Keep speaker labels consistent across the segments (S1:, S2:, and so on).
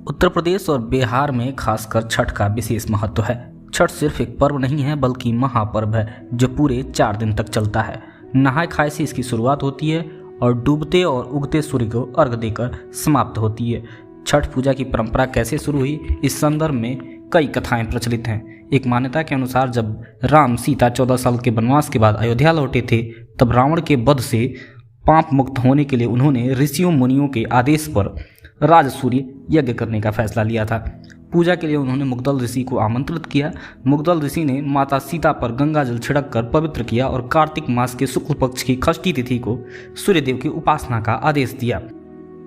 S1: उत्तर प्रदेश और बिहार में खासकर छठ का विशेष महत्व है। छठ सिर्फ एक पर्व नहीं है बल्कि महापर्व है जो पूरे 4 दिन तक चलता है। नहाय खाए से इसकी शुरुआत होती है और डूबते और उगते सूर्य को अर्घ देकर समाप्त होती है। छठ पूजा की परंपरा कैसे शुरू हुई, इस संदर्भ में कई कथाएं प्रचलित हैं। एक मान्यता के अनुसार जब राम सीता 14 साल के वनवास के बाद अयोध्या लौटे थे, तब रावण के वध से पाप मुक्त होने के लिए उन्होंने ऋषियों मुनियों के आदेश पर राजसूय यज्ञ करने का फैसला लिया था। पूजा के लिए उन्होंने मुग्दल ऋषि को आमंत्रित किया। मुग्दल ऋषि ने माता सीता पर गंगा जल छिड़क कर पवित्र किया और कार्तिक मास के शुक्ल पक्ष की षष्ठी तिथि को सूर्यदेव की उपासना का आदेश दिया।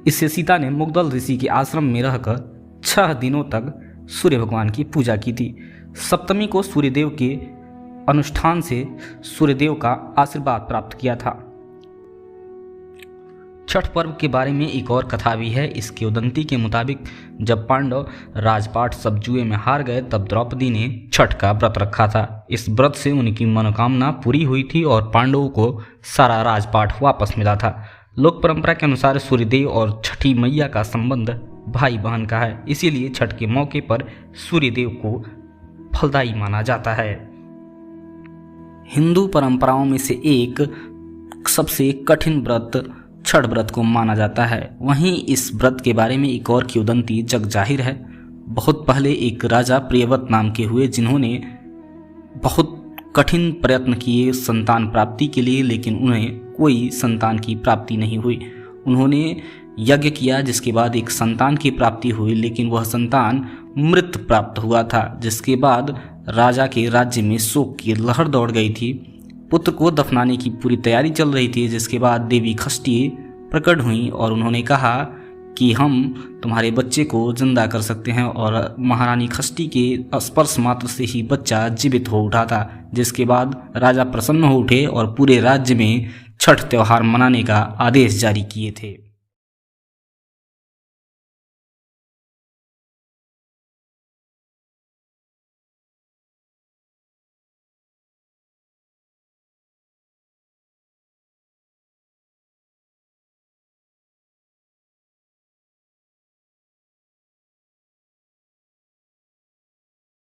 S1: इससे सीता ने मुग्दल ऋषि के आश्रम में रहकर 6 दिनों तक सूर्य भगवान की पूजा की थी। सप्तमी को सूर्यदेव के अनुष्ठान से सूर्यदेव का आशीर्वाद प्राप्त किया था। छठ पर्व के बारे में एक और कथा भी है। इस किंवदंती के मुताबिक जब पांडव राजपाट सब जुए में हार गए, तब द्रौपदी ने छठ का व्रत रखा था। इस व्रत से उनकी मनोकामना पूरी हुई थी और पांडवों को सारा राजपाट वापस मिला था। लोक परंपरा के अनुसार सूर्यदेव और छठी मैया का संबंध भाई बहन का है, इसीलिए छठ के मौके पर सूर्यदेव को फलदायी माना जाता है। हिंदू परंपराओं में से एक सबसे कठिन व्रत छठ व्रत को माना जाता है। वहीं इस व्रत के बारे में एक और किंवदंती जग जाहिर है। बहुत पहले एक राजा प्रियव्रत नाम के हुए, जिन्होंने बहुत कठिन प्रयत्न किए संतान प्राप्ति के लिए, लेकिन उन्हें कोई संतान की प्राप्ति नहीं हुई। उन्होंने यज्ञ किया जिसके बाद एक संतान की प्राप्ति हुई, लेकिन वह संतान मृत प्राप्त हुआ था। जिसके बाद राजा के राज्य में शोक की लहर दौड़ गई थी। पुत्र को दफनाने की पूरी तैयारी चल रही थी, जिसके बाद देवी षष्ठी प्रकट हुई और उन्होंने कहा कि हम तुम्हारे बच्चे को जिंदा कर सकते हैं। और महारानी षष्ठी के स्पर्श मात्र से ही बच्चा जीवित हो उठा था। जिसके बाद राजा प्रसन्न हो उठे और पूरे राज्य में छठ त्यौहार मनाने का आदेश जारी किए थे।